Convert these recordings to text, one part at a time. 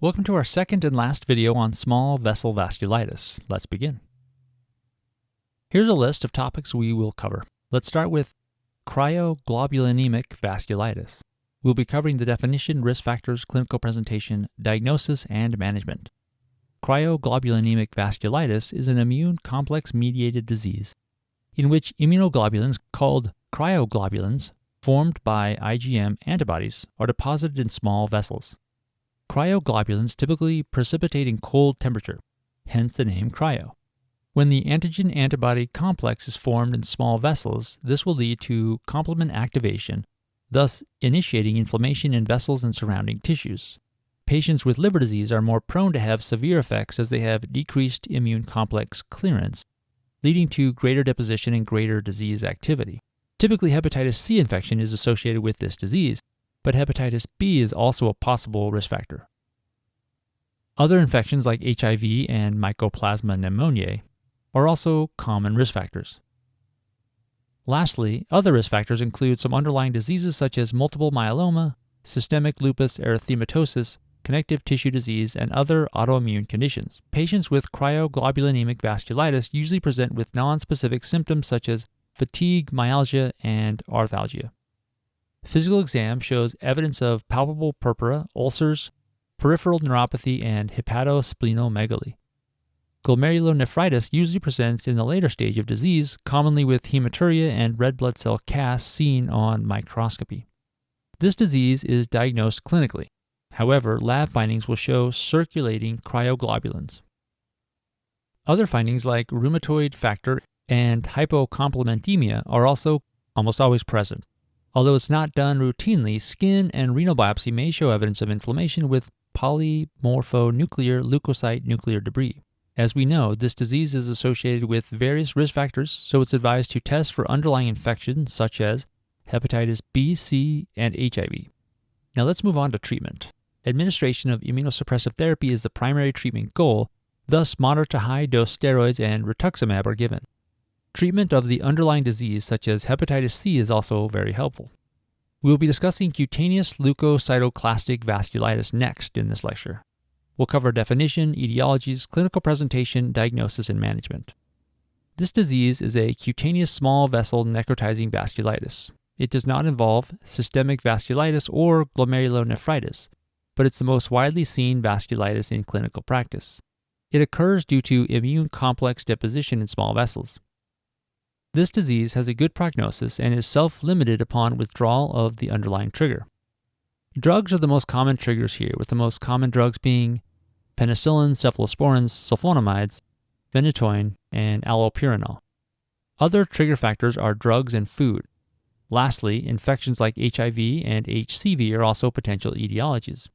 Welcome to our second and last video on small vessel vasculitis. Let's begin. Here's a list of topics we will cover. Let's start with cryoglobulinemic vasculitis. We'll be covering the definition, risk factors, clinical presentation, diagnosis, and management. Cryoglobulinemic vasculitis is an immune complex-mediated disease in which immunoglobulins called cryoglobulins, formed by IgM antibodies, are deposited in small vessels. Cryoglobulins typically precipitate in cold temperature, hence the name cryo. When the antigen-antibody complex is formed in small vessels, this will lead to complement activation, thus initiating inflammation in vessels and surrounding tissues. Patients with liver disease are more prone to have severe effects as they have decreased immune complex clearance, leading to greater deposition and greater disease activity. Typically, hepatitis C infection is associated with this disease, but hepatitis B is also a possible risk factor. Other infections like HIV and Mycoplasma pneumoniae are also common risk factors. Lastly, other risk factors include some underlying diseases such as multiple myeloma, systemic lupus erythematosus, connective tissue disease, and other autoimmune conditions. Patients with cryoglobulinemic vasculitis usually present with nonspecific symptoms such as fatigue, myalgia, and arthalgia. Physical exam shows evidence of palpable purpura, ulcers, peripheral neuropathy, and hepatosplenomegaly. Glomerulonephritis usually presents in the later stage of disease, commonly with hematuria and red blood cell casts seen on microscopy. This disease is diagnosed clinically. However, lab findings will show circulating cryoglobulins. Other findings like rheumatoid factor and hypocomplementemia are also almost always present. Although it's not done routinely, skin and renal biopsy may show evidence of inflammation with polymorphonuclear leukocyte nuclear debris. As we know, this disease is associated with various risk factors, so it's advised to test for underlying infections such as hepatitis B, C, and HIV. Now let's move on to treatment. Administration of immunosuppressive therapy is the primary treatment goal, thus moderate to high dose steroids and rituximab are given. Treatment of the underlying disease such as hepatitis C is also very helpful. We will be discussing cutaneous leukocytoclastic vasculitis next in this lecture. We'll cover definition, etiologies, clinical presentation, diagnosis, and management. This disease is a cutaneous small vessel necrotizing vasculitis. It does not involve systemic vasculitis or glomerulonephritis, but it's the most widely seen vasculitis in clinical practice. It occurs due to immune complex deposition in small vessels. This disease has a good prognosis and is self-limited upon withdrawal of the underlying trigger. Drugs are the most common triggers here, with the most common drugs being penicillin, cephalosporins, sulfonamides, phenytoin, and allopurinol. Other trigger factors are drugs and food. Lastly, infections like HIV and HCV are also potential etiologies.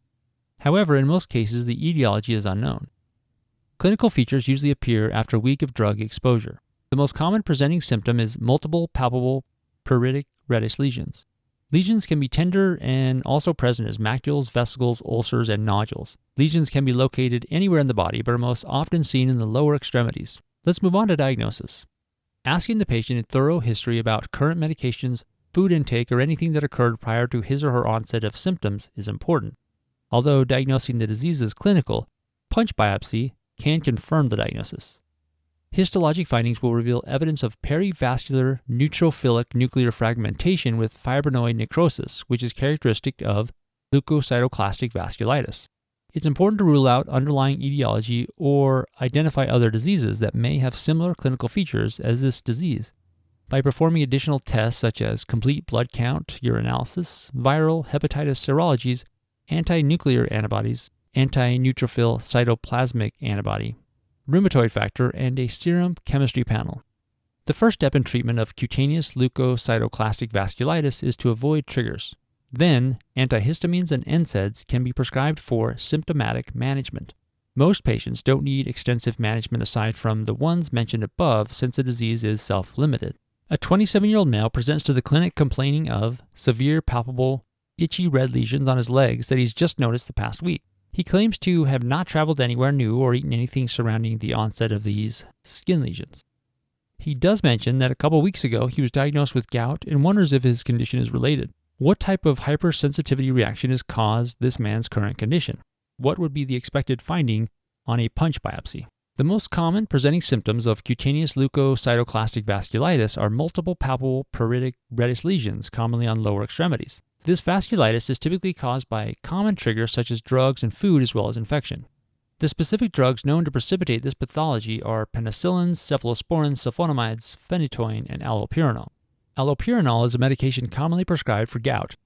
However, in most cases, the etiology is unknown. Clinical features usually appear after a week of drug exposure. The most common presenting symptom is multiple palpable pruritic reddish lesions. Lesions can be tender and also present as macules, vesicles, ulcers, and nodules. Lesions can be located anywhere in the body, but are most often seen in the lower extremities. Let's move on to diagnosis. Asking the patient a thorough history about current medications, food intake, or anything that occurred prior to his or her onset of symptoms is important. Although diagnosing the disease is clinical, punch biopsy can confirm the diagnosis. Histologic findings will reveal evidence of perivascular neutrophilic nuclear fragmentation with fibrinoid necrosis, which is characteristic of leukocytoclastic vasculitis. It's important to rule out underlying etiology or identify other diseases that may have similar clinical features as this disease by performing additional tests such as complete blood count, urinalysis, viral hepatitis serologies, anti-nuclear antibodies, anti-neutrophil cytoplasmic antibody, rheumatoid factor, and a serum chemistry panel. The first step in treatment of cutaneous leukocytoclastic vasculitis is to avoid triggers. Then, antihistamines and NSAIDs can be prescribed for symptomatic management. Most patients don't need extensive management aside from the ones mentioned above since the disease is self-limited. A 27-year-old male presents to the clinic complaining of severe palpable, itchy red lesions on his legs that he's just noticed the past week. He claims to have not traveled anywhere new or eaten anything surrounding the onset of these skin lesions. He does mention that a couple weeks ago he was diagnosed with gout and wonders if his condition is related. What type of hypersensitivity reaction has caused this man's current condition? what would be the expected finding on a punch biopsy. The most common presenting symptoms of cutaneous leukocytoclastic vasculitis are multiple palpable pruritic reddish lesions, commonly on lower extremities. This vasculitis is typically caused by common triggers such as drugs and food as well as infection. The specific drugs known to precipitate this pathology are penicillins, cephalosporins, sulfonamides, phenytoin, and allopurinol. Allopurinol is a medication commonly prescribed for gout,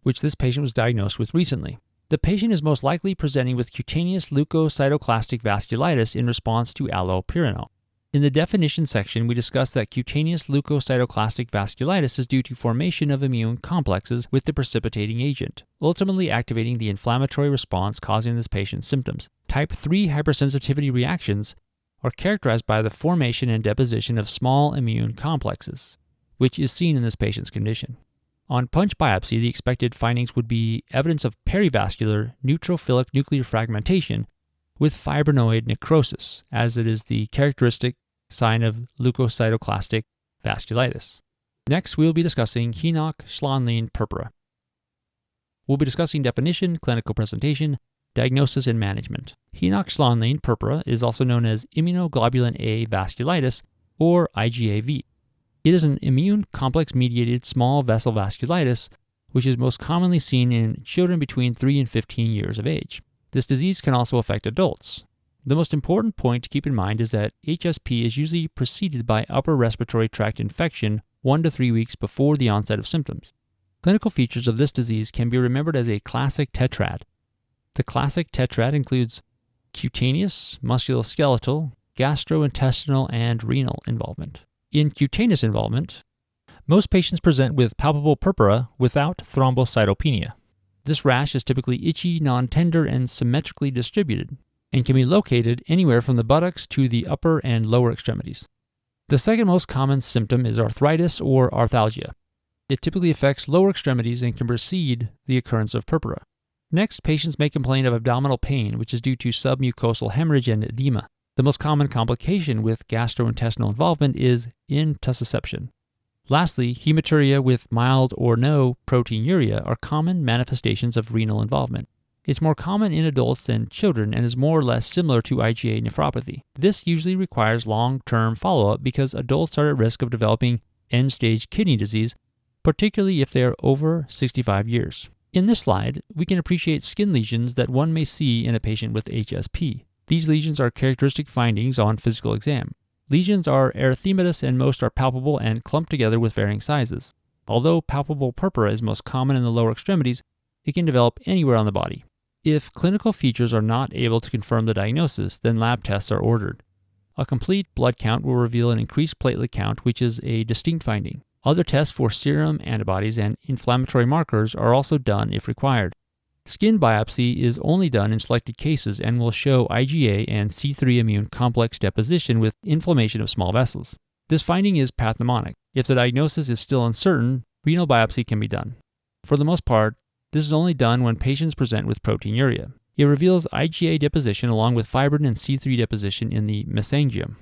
which this patient was diagnosed with recently. The patient is most likely presenting with cutaneous leukocytoclastic vasculitis in response to allopurinol. In the definition section, we discussed that cutaneous leukocytoclastic vasculitis is due to formation of immune complexes with the precipitating agent, ultimately activating the inflammatory response causing this patient's symptoms. Type 3 hypersensitivity reactions are characterized by the formation and deposition of small immune complexes, which is seen in this patient's condition. On punch biopsy, the expected findings would be evidence of perivascular neutrophilic nuclear fragmentation with fibrinoid necrosis, as it is the characteristic sign of leukocytoclastic vasculitis. Next, we will be discussing Henoch-Schonlein purpura. We'll be discussing definition, clinical presentation, diagnosis, and management. Henoch-Schonlein purpura is also known as immunoglobulin A vasculitis, or IgAV. It is an immune complex-mediated small vessel vasculitis, which is most commonly seen in children between 3 and 15 years of age. This disease can also affect adults. The most important point to keep in mind is that HSP is usually preceded by upper respiratory tract infection 1 to 3 weeks before the onset of symptoms. Clinical features of this disease can be remembered as a classic tetrad. The classic tetrad includes cutaneous, musculoskeletal, gastrointestinal, and renal involvement. In cutaneous involvement, most patients present with palpable purpura without thrombocytopenia. This rash is typically itchy, non-tender, and symmetrically distributed, and can be located anywhere from the buttocks to the upper and lower extremities. The second most common symptom is arthritis or arthalgia. It typically affects lower extremities and can precede the occurrence of purpura. Next, patients may complain of abdominal pain, which is due to submucosal hemorrhage and edema. The most common complication with gastrointestinal involvement is intussusception. Lastly, hematuria with mild or no proteinuria are common manifestations of renal involvement. It's more common in adults than children and is more or less similar to IgA nephropathy. This usually requires long-term follow-up because adults are at risk of developing end-stage kidney disease, particularly if they are over 65 years. In this slide, we can appreciate skin lesions that one may see in a patient with HSP. These lesions are characteristic findings on physical exam. Lesions are erythematous and most are palpable and clumped together with varying sizes. Although palpable purpura is most common in the lower extremities, it can develop anywhere on the body. If clinical features are not able to confirm the diagnosis, then lab tests are ordered. A complete blood count will reveal an increased platelet count, which is a distinct finding. Other tests for serum antibodies and inflammatory markers are also done if required. Skin biopsy is only done in selected cases and will show IgA and C3 immune complex deposition with inflammation of small vessels. This finding is pathognomonic. If the diagnosis is still uncertain, renal biopsy can be done. For the most part, this is only done when patients present with proteinuria. It reveals IgA deposition along with fibrin and C3 deposition in the mesangium.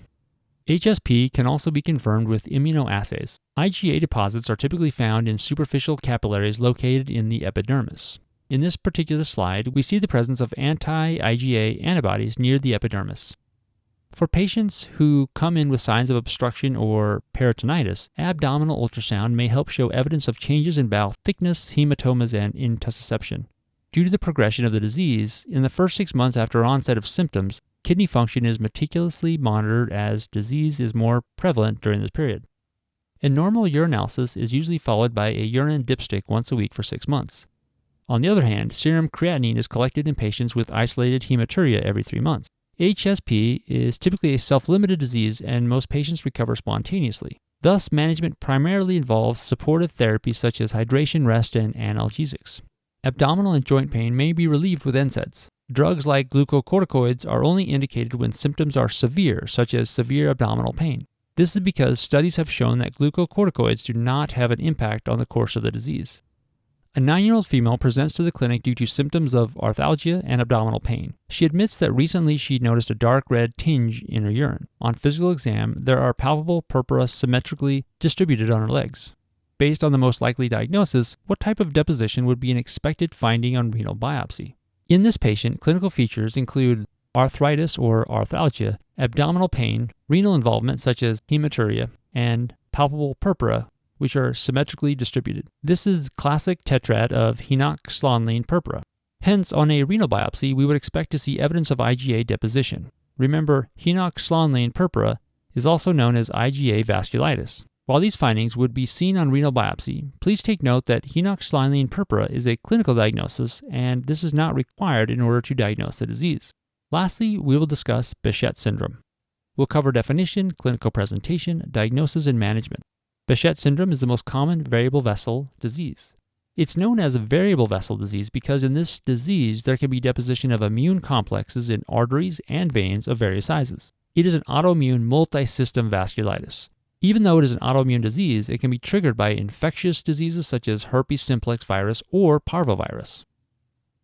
HSP can also be confirmed with immunoassays. IgA deposits are typically found in superficial capillaries located in the epidermis. In this particular slide, we see the presence of anti-IgA antibodies near the epidermis. For patients who come in with signs of obstruction or peritonitis, abdominal ultrasound may help show evidence of changes in bowel thickness, hematomas, and intussusception. Due to the progression of the disease, in the first 6 months after onset of symptoms, kidney function is meticulously monitored as disease is more prevalent during this period. A normal urinalysis is usually followed by a urine dipstick once a week for 6 months. On the other hand, serum creatinine is collected in patients with isolated hematuria every 3 months. HSP is typically a self-limited disease and most patients recover spontaneously. Thus, management primarily involves supportive therapy such as hydration, rest, and analgesics. Abdominal and joint pain may be relieved with NSAIDs. Drugs like glucocorticoids are only indicated when symptoms are severe, such as severe abdominal pain. This is because studies have shown that glucocorticoids do not have an impact on the course of the disease. A 9-year-old female presents to the clinic due to symptoms of arthalgia and abdominal pain. She admits that recently she noticed a dark red tinge in her urine. On physical exam, there are palpable purpura symmetrically distributed on her legs. Based on the most likely diagnosis, what type of deposition would be an expected finding on renal biopsy? In this patient, clinical features include arthritis or arthralgia, abdominal pain, renal involvement such as hematuria, and palpable purpura, which are symmetrically distributed. This is classic tetrad of Henoch-Schonlein purpura. Hence, on a renal biopsy, we would expect to see evidence of IgA deposition. Remember, Henoch-Schonlein purpura is also known as IgA vasculitis. While these findings would be seen on renal biopsy, please take note that Henoch-Schonlein purpura is a clinical diagnosis, and this is not required in order to diagnose the disease. Lastly, we will discuss Behcet syndrome. We'll cover definition, clinical presentation, diagnosis, and management. Behcet syndrome is the most common variable vessel disease. It's known as a variable vessel disease because in this disease there can be deposition of immune complexes in arteries and veins of various sizes. It is an autoimmune multi-system vasculitis. Even though it is an autoimmune disease, it can be triggered by infectious diseases such as herpes simplex virus or parvovirus.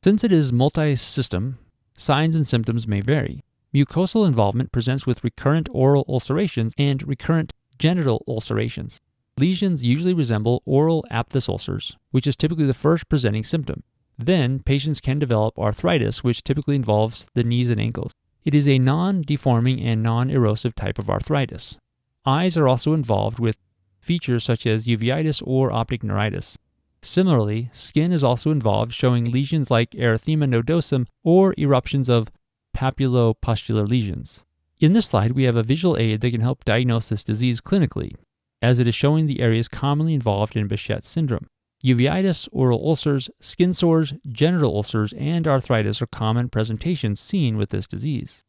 Since it is multi-system, signs and symptoms may vary. Mucosal involvement presents with recurrent oral ulcerations and recurrent genital ulcerations. Lesions usually resemble oral aphthous ulcers, which is typically the first presenting symptom. Then, patients can develop arthritis, which typically involves the knees and ankles. It is a non-deforming and non-erosive type of arthritis. Eyes are also involved with features such as uveitis or optic neuritis. Similarly, skin is also involved, showing lesions like erythema nodosum or eruptions of papulopustular lesions. In this slide, we have a visual aid that can help diagnose this disease clinically, as it is showing the areas commonly involved in Behcet syndrome. Uveitis, oral ulcers, skin sores, genital ulcers, and arthritis are common presentations seen with this disease.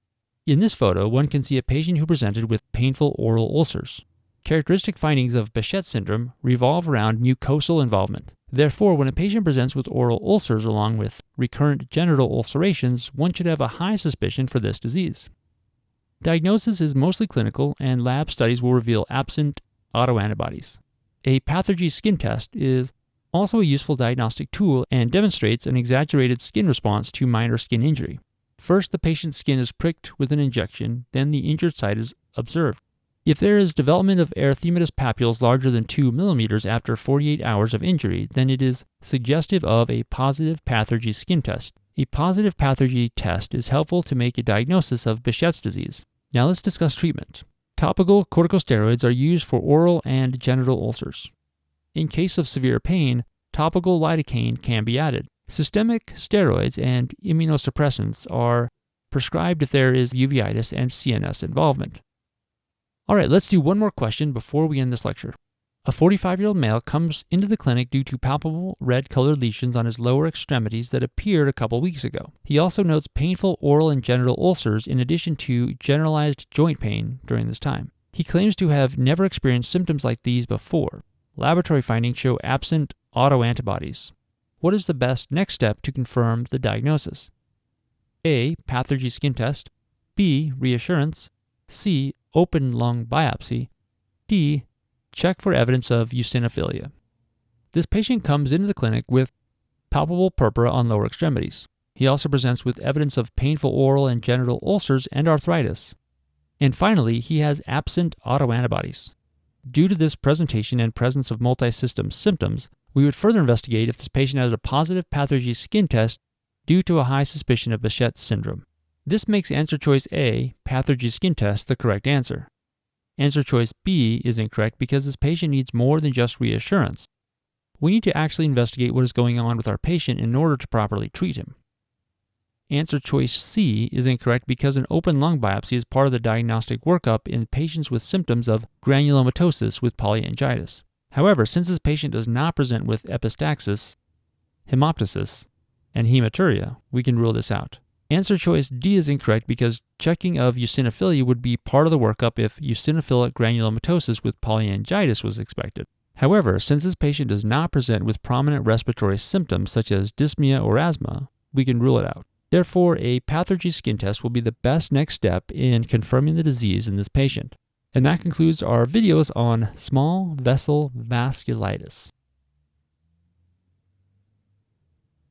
In this photo, one can see a patient who presented with painful oral ulcers. Characteristic findings of Behcet syndrome revolve around mucosal involvement. Therefore, when a patient presents with oral ulcers along with recurrent genital ulcerations, one should have a high suspicion for this disease. Diagnosis is mostly clinical, and lab studies will reveal absent autoantibodies. A pathogen skin test is also a useful diagnostic tool and demonstrates an exaggerated skin response to minor skin injury. First, the patient's skin is pricked with an injection, then the injured site is observed. If there is development of erythematous papules larger than 2 mm after 48 hours of injury, then it is suggestive of a positive pathogen skin test. A positive pathogen test is helpful to make a diagnosis of Behcet's disease. Now let's discuss treatment. Topical corticosteroids are used for oral and genital ulcers. In case of severe pain, topical lidocaine can be added. Systemic steroids and immunosuppressants are prescribed if there is uveitis and CNS involvement. Alright, let's do one more question before we end this lecture. A 45-year-old male comes into the clinic due to palpable red-colored lesions on his lower extremities that appeared a couple weeks ago. He also notes painful oral and genital ulcers in addition to generalized joint pain during this time. He claims to have never experienced symptoms like these before. Laboratory findings show absent autoantibodies. What is the best next step to confirm the diagnosis? A. Pathogen skin test. B. Reassurance. C. Open lung biopsy. D. Check for evidence of eosinophilia. This patient comes into the clinic with palpable purpura on lower extremities. He also presents with evidence of painful oral and genital ulcers and arthritis. And finally, he has absent autoantibodies. Due to this presentation and presence of multi-system symptoms, we would further investigate if this patient has a positive pathogen skin test due to a high suspicion of Behcet syndrome. This makes answer choice A, pathogen skin test, the correct answer. Answer choice B is incorrect because this patient needs more than just reassurance. We need to actually investigate what is going on with our patient in order to properly treat him. Answer choice C is incorrect because an open lung biopsy is part of the diagnostic workup in patients with symptoms of granulomatosis with polyangiitis. However, since this patient does not present with epistaxis, hemoptysis, and hematuria, we can rule this out. Answer choice D is incorrect because checking of eosinophilia would be part of the workup if eosinophilic granulomatosis with polyangiitis was expected. However, since this patient does not present with prominent respiratory symptoms such as dyspnea or asthma, we can rule it out. Therefore, a pathogen skin test will be the best next step in confirming the disease in this patient. And that concludes our videos on small vessel vasculitis.